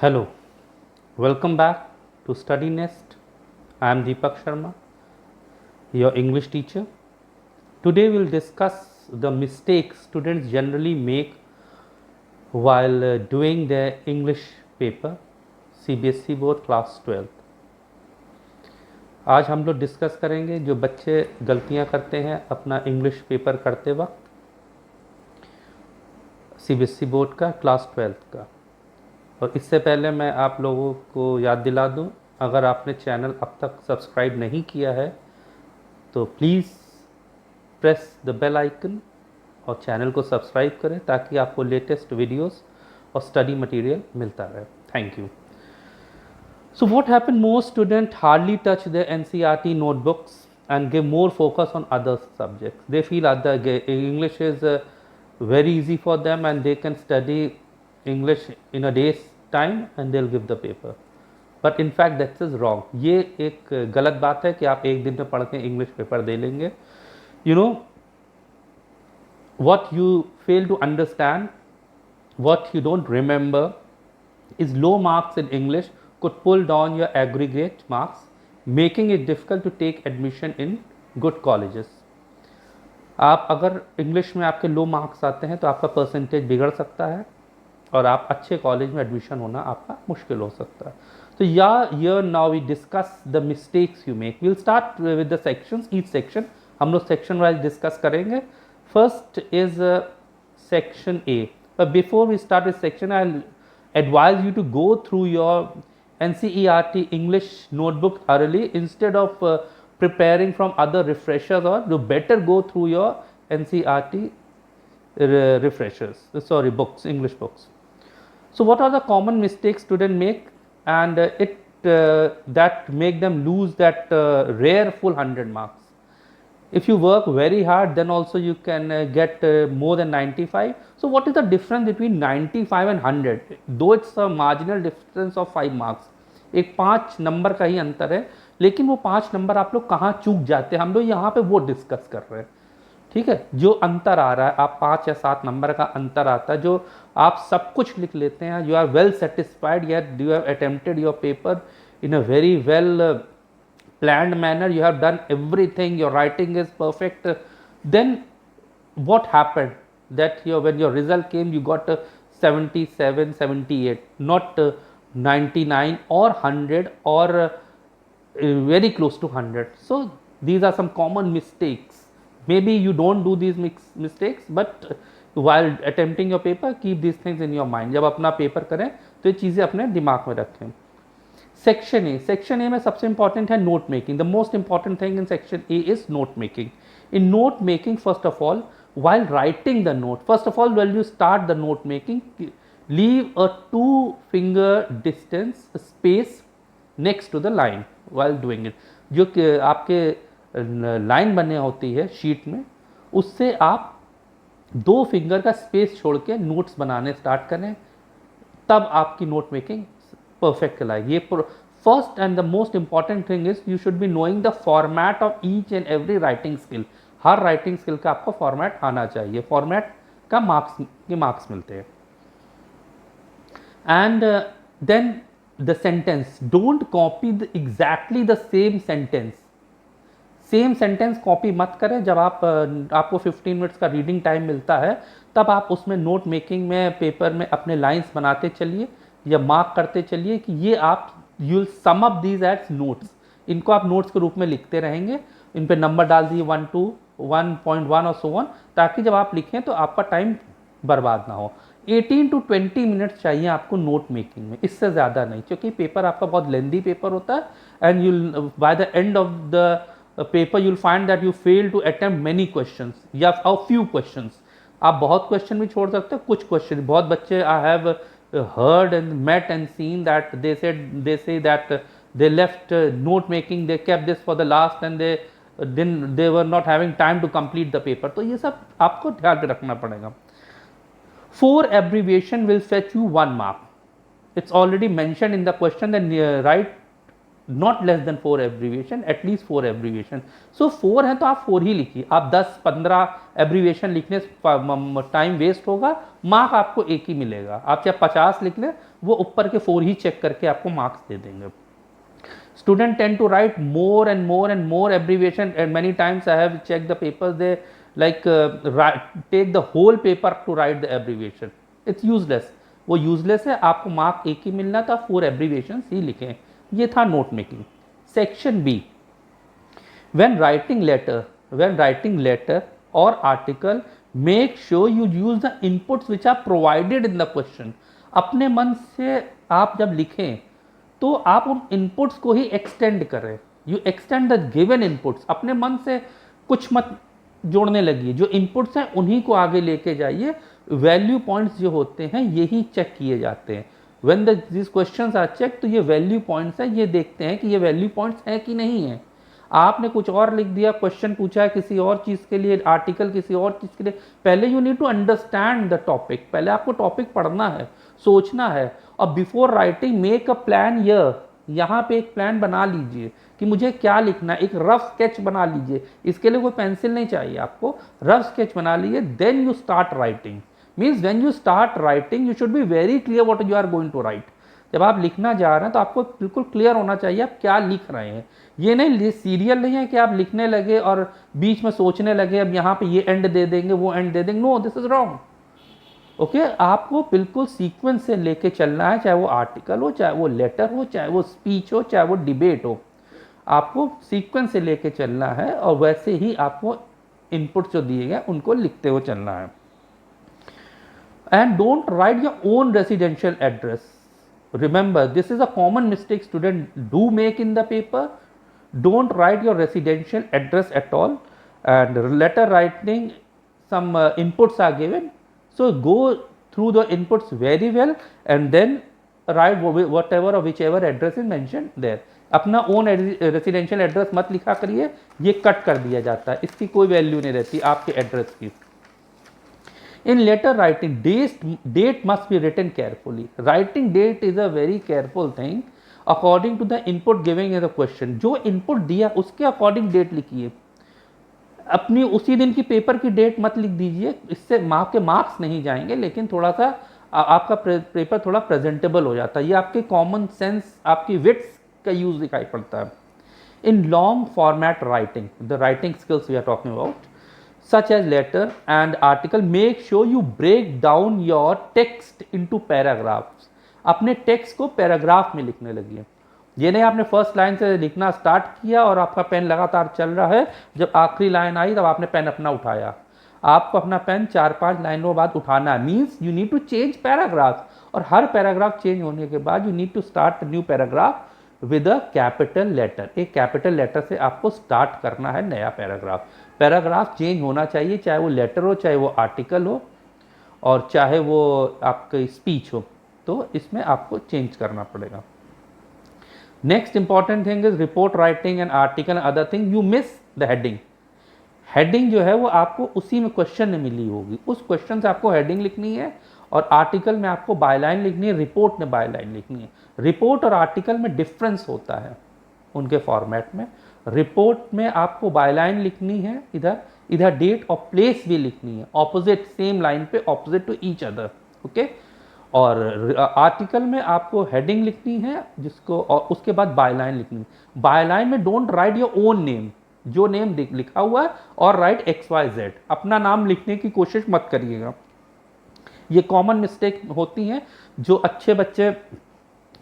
Hello, welcome back to Study Nest. I am Deepak Sharma, your English teacher. Today we will discuss the mistakes students generally make while doing their English paper, CBSE board class 12। आज हम लोग discuss करेंगे जो बच्चे गलतियां करते हैं अपना इंग्लिश पेपर करते वक्त, CBSE बोर्ड का क्लास 12 का। और इससे पहले मैं आप लोगों को याद दिला दूं, अगर आपने चैनल अब तक सब्सक्राइब नहीं किया है तो please press the bell icon और चैनल को सब्सक्राइब करें ताकि आपको लेटेस्ट वीडियोस और स्टडी मटेरियल मिलता रहे। Thank you. So what happened, most students hardly touch their NCERT notebooks and give more focus on other subjects. They feel English is very easy for them and they can study English in a day's time and they'll give the paper. But in fact that is wrong. ये एक गलत बात है कि आप एक दिन में पढ़ के इंग्लिश पेपर दे लेंगे। You know what you fail to understand, what you don't remember is low marks in English could pull down your aggregate marks, making it difficult to take admission in good colleges. आप अगर English में आपके लो marks आते हैं तो आपका percentage बिगड़ सकता है और आप अच्छे कॉलेज में एडमिशन होना आपका मुश्किल हो सकता है। तो here now we discuss the mistakes you make. Will start with the sections, each section हम लोग सेक्शन वाइज डिस्कस करेंगे। First is section A, but before we start with section I advise you to go through your NCERT English notebook thoroughly instead of preparing from other refreshers, or you better go through your NCERT books, English books. So what are the common mistakes students make and that make them lose that rare full 100 marks? If you work very hard, then also you can get more than 95. So what is the difference between 95 and 100? Though it's a marginal difference of 5 marks, एक 5 number का ही अंतर है, लेकिन वो 5 number आप लोग कहाँ चूक जाते हैं, हम लोग यहाँ पे वो डिस्कस कर रहे हैं। ठीक है, जो अंतर आ रहा है, आप 5 या 7 नंबर का अंतर आता है, जो आप सब कुछ लिख लेते हैं, you are well satisfied, you have attempted your paper in a very well planned manner, you have done everything, your writing is perfect, then what happened that when your result came you got 77, 78, not 99 or 100 or very close to 100. So these are some common mistakes. Maybe you don't do these mistakes, but while attempting your paper keep these things in your mind. जब अपना paper करें तो ये चीज़ें अपने दिमाग में रखें। सेक्शन ए में सबसे इंपॉर्टेंट है note making. The most important thing in section A is note making. In note making, first of all, while writing the note, first of all, when you start the note making, leave a 2 finger distance space next to the line while doing it. जो आपके line बने होती है sheet में, उससे आप 2 finger का space छोड़ के नोट्स बनाने स्टार्ट करें, तब आपकी नोट मेकिंग परफेक्ट कहलाएगी। ये first and the most important thing is you should be knowing the format of each and every writing skill. हर राइटिंग स्किल का आपको फॉर्मेट आना चाहिए, फॉर्मेट का मार्क्स मिलते हैं। And then the sentence, don't copy exactly the same sentence copy मत करें। जब आपको 15 मिनट्स का रीडिंग टाइम मिलता है तब आप उसमें नोट मेकिंग में पेपर में अपने लाइंस बनाते चलिए या मार्क करते चलिए कि ये आप you will sum up these as notes. इनको आप नोट्स के रूप में लिखते रहेंगे, इन पे नंबर डाल दिए 1 to 1.1 और सो ऑन, ताकि जब आप लिखें तो आपका टाइम बर्बाद ना हो। 18 to 20 मिनट्स चाहिए आपको नोट मेकिंग में, इससे ज़्यादा नहीं, क्योंकि पेपर आपका बहुत लेंदी पेपर होता है and you by the end of the paper you will find that you fail to attempt many questions या फ्यू क्वेश्चंस। आप बहुत क्वेश्चन भी छोड़ सकते हो, कुछ क्वेश्चन। बहुत बच्चे I have heard and met and seen that they say that they left note making, they kept this for the last and they were not having time to complete the paper. तो ये सब आपको ध्यान रखना पड़ेगा। 4 abbreviation will fetch you 1 mark. It's already mentioned in the question, then write not less than 4 abbreviation, at least 4 abbreviation. So 4 है तो आप 4 ही लिखिए। आप 10-15 एब्रीविएशन लिखने टाइम वेस्ट होगा, मार्क आपको एक ही मिलेगा। आप चाहे 50 लिख लें, वो ऊपर के 4 ही चेक करके आपको मार्क्स दे देंगे। Students tend to write more and more and more abbreviation, and many times I have checked the papers, they like take the whole paper to write the abbreviation. It's useless, वो useless है। आपको mark एक ही मिलना था, 4 abbreviations ही लिखें। ये था note making. Section B, when writing letter or article, make sure you use the inputs which are provided in the question. अपने मन से आप जब लिखें तो आप उन इनपुट्स को ही एक्सटेंड करें। You extend the given inputs. अपने मन से कुछ मत जोड़ने लगिए, जो इनपुट्स हैं उन्हीं को आगे लेके जाइए। वैल्यू पॉइंट्स जो होते हैं यही चेक किए जाते हैं। When this questions are check, तो ये वैल्यू पॉइंट्स हैं, ये देखते हैं कि ये वैल्यू पॉइंट्स हैं कि नहीं है। आपने कुछ और लिख दिया, क्वेश्चन पूछा है किसी और चीज़ के लिए, आर्टिकल किसी और चीज़ के लिए, पहले you need to understand the topic. पहले आपको टॉपिक पढ़ना है, सोचना है, और before writing make a plan. यहाँ पे एक प्लान बना लीजिए कि मुझे क्या लिखना है, एक रफ स्केच बना लीजिए। इसके लिए कोई पेंसिल नहीं चाहिए आपको, रफ स्केच बना लीजिए। Then you start writing. Means when you start writing you should be very clear what you are going to write. जब आप लिखना जा रहे हैं तो आपको बिल्कुल क्लियर होना चाहिए आप क्या लिख रहे हैं। ये नहीं, सीरियल नहीं है कि आप लिखने लगे और बीच में सोचने लगे अब यहाँ पे ये एंड दे देंगे, वो एंड दे देंगे। No, this is wrong. Okay, आपको बिल्कुल सीक्वेंस से लेके चलना है, चाहे वो आर्टिकल हो, चाहे वो लेटर हो, चाहे वो स्पीच हो, चाहे वो डिबेट हो। आपको सीक्वेंस से लेके चलना है और वैसे ही आपको इनपुट जो दिए गए उनको लिखते हुए चलना है। And don't write your own residential address. Remember, this is a common mistake student do make in the paper. Don't write your residential address at all, and letter writing some inputs are given, so go through the inputs very well and then write whatever or whichever address is mentioned there. अपना own residential address मत लिखा करिए, ये cut कर दिया जाता है, इसकी कोई वैल्यू नहीं रहती आपके एड्रेस की। In letter writing, date must be written carefully. Writing date is a very careful thing. According to the input giving in the question, जो इनपुट दिया उसके अकॉर्डिंग डेट लिखिए। अपनी उसी दिन की पेपर की डेट मत लिख दीजिए, इससे आपके मार्क्स नहीं जाएंगे, लेकिन थोड़ा सा आपका पेपर थोड़ा प्रेजेंटेबल हो जाता है। ये आपके कॉमन सेंस, आपकी विट्स का यूज दिखाई पड़ता है। In long format writing, the writing skills we are talking about, such as letter and article, make sure you break down your text into paragraphs. अपने टेक्स्ट को पैराग्राफ में लिखने लगिए। ये नहीं आपने फर्स्ट लाइन से लिखना स्टार्ट किया और आपका पेन लगातार चल रहा है, जब आखिरी लाइन आई तब आपने पेन अपना उठाया। आपको अपना पेन 4-5 लाइनों बाद उठाना है। Means you need to change paragraph, और हर पैराग्राफ चेंज होने के बाद you need to start new paragraph with a capital letter. एक कैपिटल लेटर से आपको स्टार्ट करना है नया पैराग्राफ। पैराग्राफ चेंज होना चाहिए, चाहे वो लेटर हो, चाहे वो आर्टिकल हो, और चाहे वो आपकी स्पीच हो, तो इसमें आपको चेंज करना पड़ेगा। Next important thing is report writing and article other thing, you miss the heading. Heading जो है वो आपको उसी में क्वेश्चन में मिली होगी, उस क्वेश्चन से आपको हेडिंग लिखनी है, और आर्टिकल में आपको बायलाइन लिखनी है, रिपोर्ट में बायलाइन लिखनी है। रिपोर्ट और आर्टिकल में डिफरेंस होता है उनके फॉर्मेट में। रिपोर्ट में आपको बायलाइन लिखनी है, इधर डेट और प्लेस भी लिखनी है, ऑपोजिट सेम लाइन पे, opposite to each other. Okay, और आर्टिकल में आपको हेडिंग लिखनी है जिसको, और उसके बाद बायलाइन लिखनी है। बायलाइन में don't write your own name, जो नेम लिखा हुआ है, और राइट XYZ। अपना नाम लिखने की कोशिश मत करिएगा। ये कॉमन मिस्टेक होती हैं, जो अच्छे बच्चे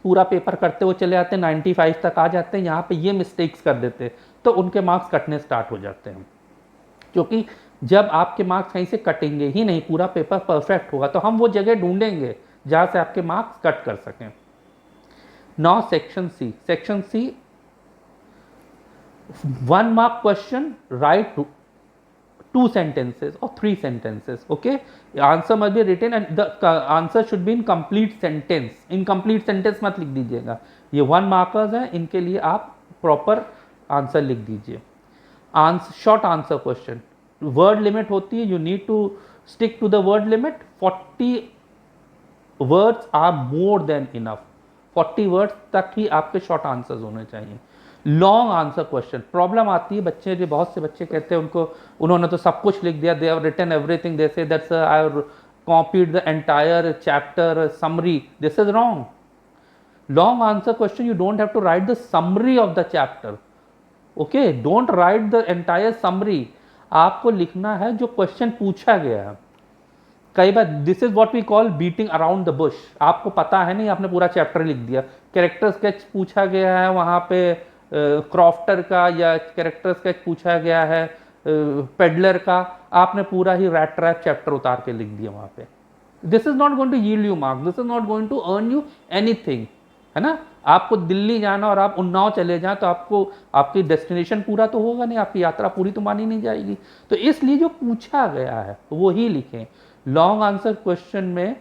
पूरा पेपर करते हुए चले जाते हैं, 95 तक आ जाते हैं, यहाँ पे ये मिस्टेक्स कर देते हैं, तो उनके मार्क्स कटने स्टार्ट हो जाते हैं। क्योंकि जब आपके मार्क्स कहीं से कटेंगे ही नहीं, पूरा पेपर परफेक्ट होगा, तो हम वो जगह ढूंढेंगे जहाँ से आपके मार्क्स कट कर सकें। Now section C, 1 mark question, write 2 sentences or 3 sentences. Okay, the answer must be written and the answer should be in complete sentence. Incomplete sentence मत लिख दीजिएगा। ये 1 markers हैं, इनके लिए आप प्रॉपर आंसर लिख दीजिए। Short answer question, word limit होती है, you need to stick to the word limit. 40 words are more than enough. 40 words तक ही आपके शॉर्ट आंसर्स होने चाहिए। लॉन्ग आंसर क्वेश्चन प्रॉब्लम आती है, बच्चे जो बहुत से बच्चे कहते हैं उनको उन्होंने तो सब कुछ लिख दिया, they have written everything, they say that's I have copied the entire chapter summary, this is wrong. Long answer question you don't have to write the summary of the chapter, okay, don't write the entire summary, आपको लिखना है जो क्वेश्चन पूछा गया है। कई बार this is what we call beating around the bush, आपको पता है नहीं, आपने पूरा चैप्टर लिख दिया, कैरेक्टर स्केच पूछा गया है वहाँ पे क्रॉफ्टर का, या कैरेक्टर स्केच पूछा गया है पेडलर का, आपने पूरा ही रैट ट्रैप चैप्टर उतार के लिख दिया वहाँ पे। This is not going to yield you marks, this is not going to earn you anything, है ना। आपको दिल्ली जाना और आप उन्नाव चले जाएं तो आपको आपकी डेस्टिनेशन पूरा तो होगा नहीं, आपकी यात्रा पूरी तो मानी नहीं जाएगी। तो इसलिए जो पूछा गया है वो ही लिखें। लॉन्ग आंसर क्वेश्चन में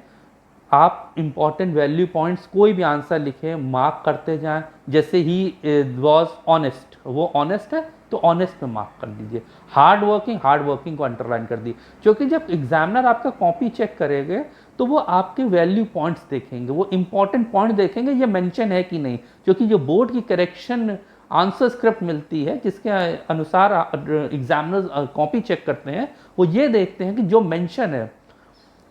आप इंपॉर्टेंट वैल्यू पॉइंट्स कोई भी आंसर लिखें, मार्क करते जाएं। जैसे ही वॉज ऑनेस्ट, वो ऑनेस्ट है तो ऑनेस्ट में मार्क कर दीजिए। हार्ड वर्किंग को अंडरलाइन कर दी, क्योंकि जब एग्जामिनर आपका कॉपी चेक करेंगे तो वो आपके वैल्यू पॉइंट्स देखेंगे, वो इंपॉर्टेंट पॉइंट देखेंगे ये मेंशन है कि नहीं, क्योंकि जो बोर्ड की करेक्शन आंसर स्क्रिप्ट मिलती है जिसके अनुसार एग्जामिनर्स कॉपी चेक करते हैं, वो ये देखते हैं कि जो मेंशन है,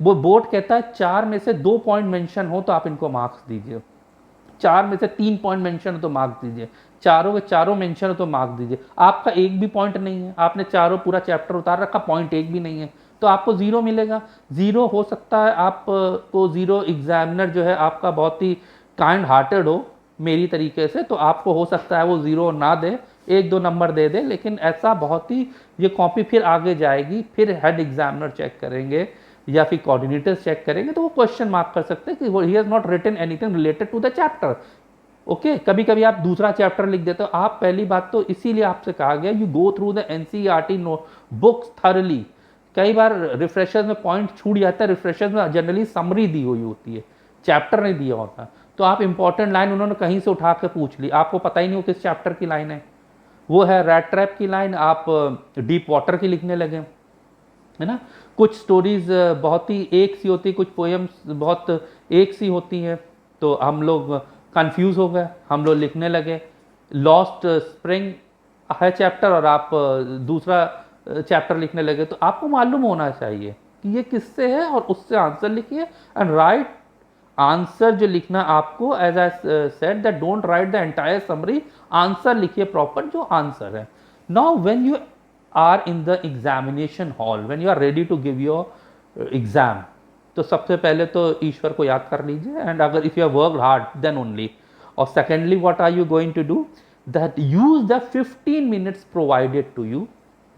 वो बोर्ड कहता है 4 में से 2 पॉइंट मेंशन हो तो आप इनको मार्क्स दीजिए, 4 में से 3 पॉइंट मेंशन हो तो मार्क्स दीजिए, चारों के चारों मेंशन हो तो मार्क्स दीजिए। आपका एक भी पॉइंट नहीं है, आपने चारों पूरा चैप्टर उतार रखा, पॉइंट एक भी नहीं है, तो आपको 0 मिलेगा। 0 हो सकता है आपको 0 एग्जामिनर जो है आपका बहुत ही काइंड हार्टेड हो मेरी तरीके से, तो आपको हो सकता है वो 0 ना दे, 1-2 नंबर दे दे, लेकिन ऐसा बहुत ही, ये कॉपी फिर आगे जाएगी, फिर हेड एग्जामिनर चेक करेंगे या फिर कोऑर्डिनेटर्स चेक करेंगे, तो वो क्वेश्चन मार्क कर सकते हैं कि he has not written anything related to the chapter. Okay, कभी कभी आप दूसरा चैप्टर लिख देते हो। आप पहली बात तो इसीलिए आपसे कहा गया you go through the NCERT books thoroughly. कई बार रिफ्रेशर्स में पॉइंट छूट जाता है, रिफ्रेशर्स में जनरली समरी दी हुई होती है, चैप्टर नहीं दिया होता, तो आप इंपॉर्टेंट लाइन उन्होंने कहीं से उठा के पूछ ली, आपको पता ही नहीं हो किस चैप्टर की लाइन है, वो है रैट ट्रैप की लाइन, आप डीप वाटर की लिखने लगे, है ना। कुछ स्टोरीज बहुत ही एक सी होती, कुछ पोएम्स बहुत एक सी होती हैं, तो हम लोग कंफ्यूज हो गए, हम लोग लिखने लगे लॉस्ट स्प्रिंग है चैप्टर और आप दूसरा चैप्टर लिखने लगे। तो आपको मालूम होना चाहिए कि ये किससे है और उससे आंसर लिखिए एंड राइट आंसर जो लिखना आपको, as I said that don't write the entire summary, answer लिखिए प्रॉपर जो आंसर है। Now when you are in the examination hall, when you are ready to give your exam, तो सबसे पहले तो ईश्वर को याद कर लीजिए, एंड अगर if you have worked hard then only, और secondly what are you going to do, that use the 15 minutes provided to you,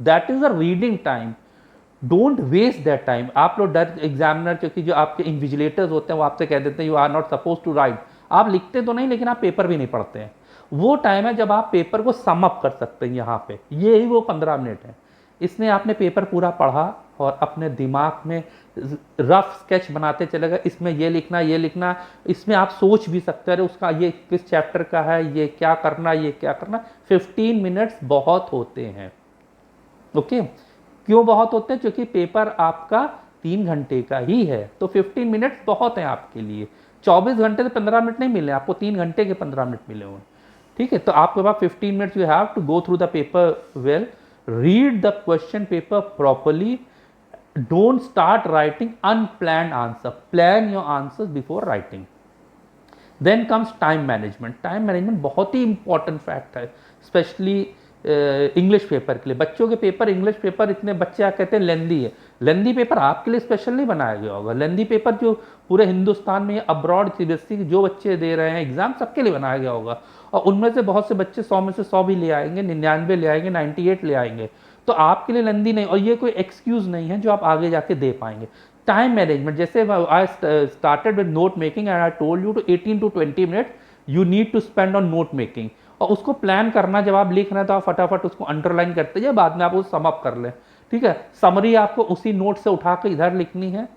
that is the reading time, don't waste that time. आप लोग डर examiner, क्योंकि जो आपके invigilators होते हैं वो आपसे कह देते हैं you are not suppose to write, आप लिखते तो नहीं लेकिन आप पेपर भी नहीं पढ़ते हैं, वो टाइम है जब आप पेपर को सम अप कर सकते हैं। यहाँ पे ये ही वो 15 मिनट है, इसने आपने पेपर पूरा पढ़ा और अपने दिमाग में रफ स्केच बनाते चले गए, इसमें ये लिखना ये लिखना, इसमें आप सोच भी सकते हैं उसका ये किस चैप्टर का है, ये क्या करना ये क्या करना। 15 मिनट्स बहुत होते हैं, ओके क्यों बहुत होते हैं, क्योंकि पेपर आपका 3 घंटे का ही है, तो 15 मिनट्स बहुत हैं आपके लिए। 24 घंटे से 15 मिनट नहीं मिले आपको, 3 घंटे के 15 मिनट मिले हुए, ठीक है। तो आपके पास 15 minutes you have to go through the paper well, read the question paper properly, don't start writing unplanned answer, plan your answers before writing. Then comes time management. Time management बहुत ही important fact है, especially English paper के लिए। बच्चों के paper, English paper इतने बच्चे कहते हैं लेंदी है, लेंदी पेपर आपके लिए स्पेशल नहीं बनाया गया होगा, लेंदी पेपर जो पूरे हिंदुस्तान में अब्रॉड सीबीएसई के जो बच्चे दे रहे हैं एग्जाम सबके लिए बनाया गया होगा, और उनमें से बहुत से बच्चे 100 में से 100 भी ले आएंगे, 99 ले आएंगे, 98 ले आएंगे, तो आपके लिए लेंदी नहीं, और ये कोई एक्सक्यूज नहीं है जो आप आगे जाके दे पाएंगे। टाइम मैनेजमेंट, जैसे I started with note making and I told you to 18 to 20 minute you need to spend on note making, और उसको प्लान करना, जब आप लिख रहे हैं तो आप फटाफट उसको अंडरलाइन करते जाए, बाद में आप उसको सम अप कर लें, ठीक है। समरी आपको उसी नोट से उठा के इधर लिखनी है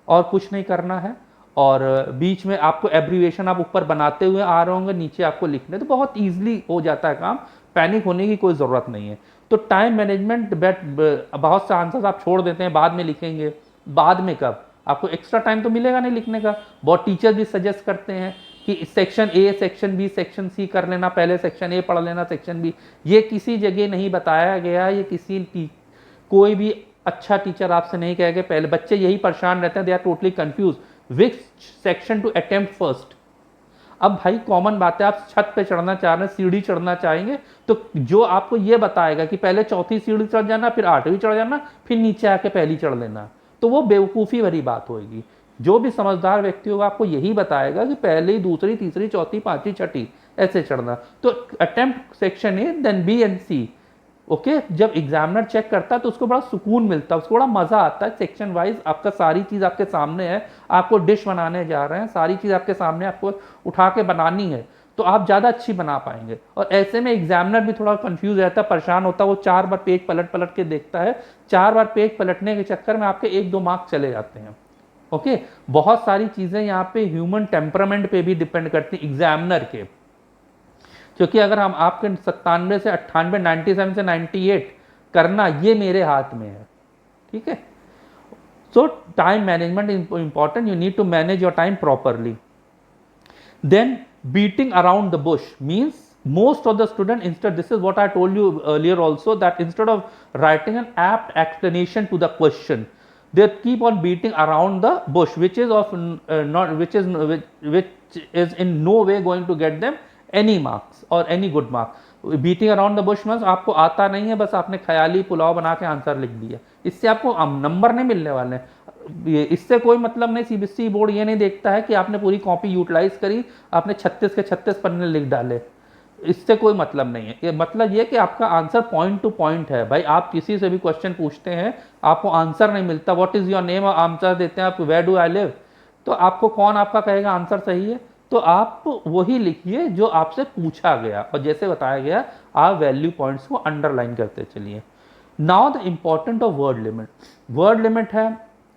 और कुछ नहीं करना है, और बीच में आपको एब्रीविएशन आप ऊपर बनाते हुए आ रहे होंगे, नीचे आपको लिखने, तो बहुत ईजिली हो जाता है काम, पैनिक होने की कोई ज़रूरत नहीं है। तो टाइम मैनेजमेंट, बहुत से आंसर्स आप छोड़ देते हैं, बाद में लिखेंगे, बाद में कब, आपको एक्स्ट्रा टाइम तो मिलेगा नहीं लिखने का। बहुत टीचर भी सजेस्ट करते हैं कि section A, section B, section C कर लेना, पहले सेक्शन ए पढ़ लेना, सेक्शन बी, ये किसी जगह नहीं बताया गया। ये कोई भी अच्छा टीचर आपसे नहीं कहेगा। पहले बच्चे यही परेशान रहते हैं, they are totally confuse which section to attempt first. अब भाई कॉमन बात है, आप छत पे चढ़ना चाह रहे हैं, सीढ़ी चढ़ना चाहेंगे, तो जो आपको ये बताएगा कि पहले चौथी सीढ़ी चढ़ जाना, फिर 8वीं चढ़ जाना, फिर नीचे आके पहली चढ़ लेना, तो वो बेवकूफ़ी भरी बात होगी। जो भी समझदार व्यक्ति होगा आपको यही बताएगा कि पहली, दूसरी, तीसरी, चौथी, पांचवी, छठी ऐसे चढ़ना। तो attempt section A, then B and C. Okay, जब एग्जामिनर चेक करता है तो उसको बड़ा सुकून मिलता है, उसको बड़ा मजा आता है। सेक्शन वाइज आपका सारी चीज आपके सामने है, आपको डिश बनाने जा रहे हैं, सारी चीज आपके सामने आपको उठा के बनानी है, तो आप ज्यादा अच्छी बना पाएंगे। और ऐसे में एग्जामिनर भी थोड़ा कंफ्यूज रहता है, परेशान होता है, वो 4 बार पेज पलट पलट के देखता है। 4 बार पेज पलटने के चक्कर में आपके 1-2 मार्क्स चले जाते हैं। ओके, बहुत सारी चीजें यहाँ पे ह्यूमन टेम्परामेंट पे भी डिपेंड करती है एग्जामिनर के, क्योंकि अगर हम आपके 97 से 98, 97 से 98 करना, ये मेरे हाथ में है। ठीक है, so time management is important, you need to manage your time properly. Then beating around the bush means most of the student, instead, this is what I told you earlier also, that instead of writing an apt explanation to the question, they keep on beating around the bush, which is of which is in no way going to get them any marks or any good mark. Beating around the Bush means आपको आता नहीं है, बस आपने ख्याली पुलाव बना के answer लिख दिया, इससे आपको नंबर नहीं मिलने वाले हैं। इससे कोई मतलब नहीं। सीबीएसई बोर्ड ये नहीं देखता है कि आपने पूरी कॉपी यूटिलाइज करी, आपने 36 के 36 पन्ने लिख डाले, इससे कोई मतलब नहीं है। ये मतलब ये कि आपका आंसर पॉइंट टू पॉइंट है। भाई आप किसी से भी क्वेश्चन पूछते हैं, आपको आंसर नहीं मिलता, what is your name, answer देते हैं आप वेयर डू आई लिव, तो आपको कौन आपका कहेगा आंसर सही है? तो आप वही लिखिए जो आपसे पूछा गया, और जैसे बताया गया आप वैल्यू पॉइंट्स को अंडरलाइन करते चलिए। Now the important of word limit. Word limit है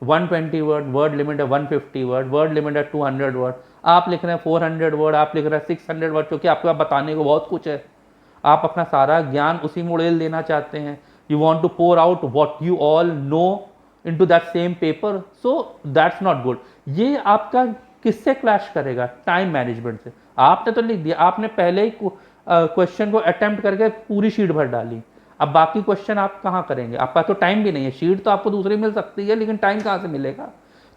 120 वर्ड, वर्ड लिमिट है 150 वर्ड, वर्ड लिमिट है 200 वर्ड। आप लिख रहे हैं 400 वर्ड, आप लिख रहे हैं 600 वर्ड, क्योंकि आपके पास बताने को बहुत कुछ है। आप अपना सारा ज्ञान उसी में उड़ेल देना चाहते हैं। You want to pour out what you all know into that same paper, so that's not good. ये आपका किससे क्लैश करेगा? टाइम मैनेजमेंट से। आपने तो लिख दिया, आपने पहले ही क्वेश्चन को अटेम्प्ट करके पूरी शीट भर डाली, अब बाकी क्वेश्चन आप कहाँ करेंगे? आपका तो टाइम भी नहीं है। शीट तो आपको दूसरी मिल सकती है, लेकिन टाइम कहाँ से मिलेगा?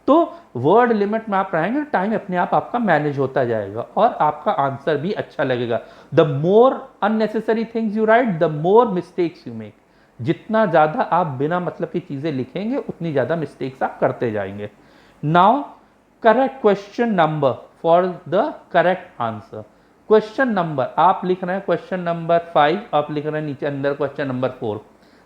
तो वर्ड लिमिट में आप रहेंगे, टाइम अपने आप आपका मैनेज होता जाएगा और आपका आंसर भी अच्छा लगेगा। The more unnecessary things you right, the more mistakes you make. जितना ज्यादा आप बिना मतलब की चीजें लिखेंगे, उतनी ज्यादा मिस्टेक्स आप करते जाएंगे। Now correct question number for the correct answer. Question number आप लिख रहे हैं, क्वेश्चन नंबर 5 आप लिख रहे हैं नीचे अंदर क्वेश्चन नंबर 4,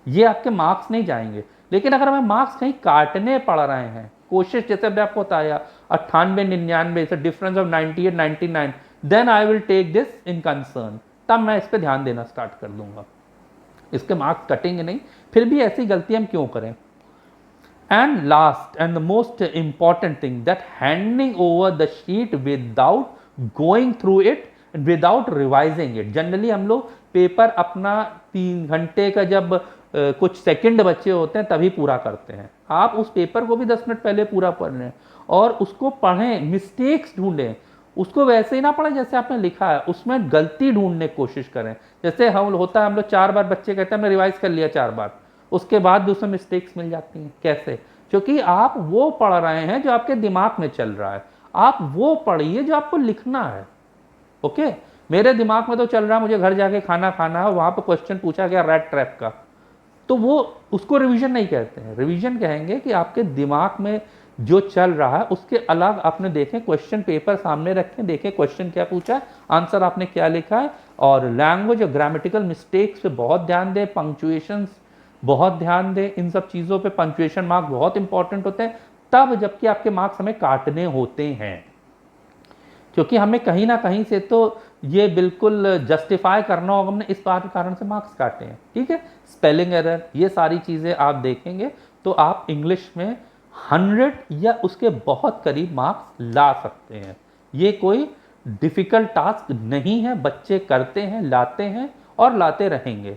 ये आपके मार्क्स नहीं जाएंगे। लेकिन अगर हमें मार्क्स कहीं काटने पड़ रहे हैं, कोशिश जैसे मैंने आपको बताया 98, 99, difference of 98, 99, then I will take this in concern, तब मैं इस पर ध्यान देना स्टार्ट कर दूंगा। इसके मार्क्स कटेंगे नहीं, फिर भी ऐसी गलती हम क्यों करें? And last and the most important thing, that handing over the sheet without going through it and without revising it. Generally हम लोग पेपर अपना 3 घंटे का जब कुछ सेकंड बचे होते हैं तभी पूरा करते हैं। आप उस पेपर को भी 10 मिनट पहले पूरा पढ़ लें और उसको पढ़ें, मिस्टेक्स ढूंढें, उसको वैसे ही ना पढ़ें जैसे आपने लिखा है, उसमें गलती ढूंढने की कोशिश करें। जैसे हम होता है, हम लोग 4 बार बच्चे कहते हैं हमने रिवाइज कर लिया 4 बार, उसके बाद भी उसमें मिस्टेक्स मिल जाती हैं। कैसे? क्योंकि आप वो पढ़ रहे हैं जो आपके दिमाग में चल रहा है, आप वो पढ़िए जो आपको लिखना है। ओके, मेरे दिमाग में तो चल रहा है मुझे घर जाके खाना खाना है, वहां पर क्वेश्चन पूछा गया रैट ट्रैप का, तो वो उसको रिवीजन नहीं कहते हैं। रिवीजन कहेंगे कि आपके दिमाग में जो चल रहा है उसके अलग आपने देखें, क्वेश्चन पेपर सामने रखें, देखें क्वेश्चन क्या पूछा है, आंसर आपने क्या लिखा है, और लैंग्वेज और ग्रामेटिकल मिस्टेक्स पे बहुत ध्यान दें, पंक्चुएशंस बहुत ध्यान दें, इन सब चीज़ों पे पंक्चुएशन मार्क बहुत इंपॉर्टेंट होते हैं तब, जबकि आपके मार्क्स हमें काटने होते हैं। क्योंकि हमें कहीं ना कहीं से तो ये बिल्कुल जस्टिफाई करना होगा हमने इस बात के कारण से मार्क्स काटे हैं। ठीक है, स्पेलिंग एरर, ये सारी चीज़ें आप देखेंगे तो आप इंग्लिश में 100 या उसके बहुत करीब मार्क्स ला सकते हैं। ये कोई डिफ़िकल्ट टास्क नहीं है, बच्चे करते हैं, लाते हैं और लाते रहेंगे।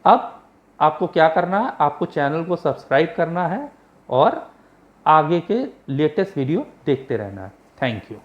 अब आपको क्या करना है? आपको चैनल को सब्सक्राइब करना है और आगे के लेटेस्ट वीडियो देखते रहना है। Thank you.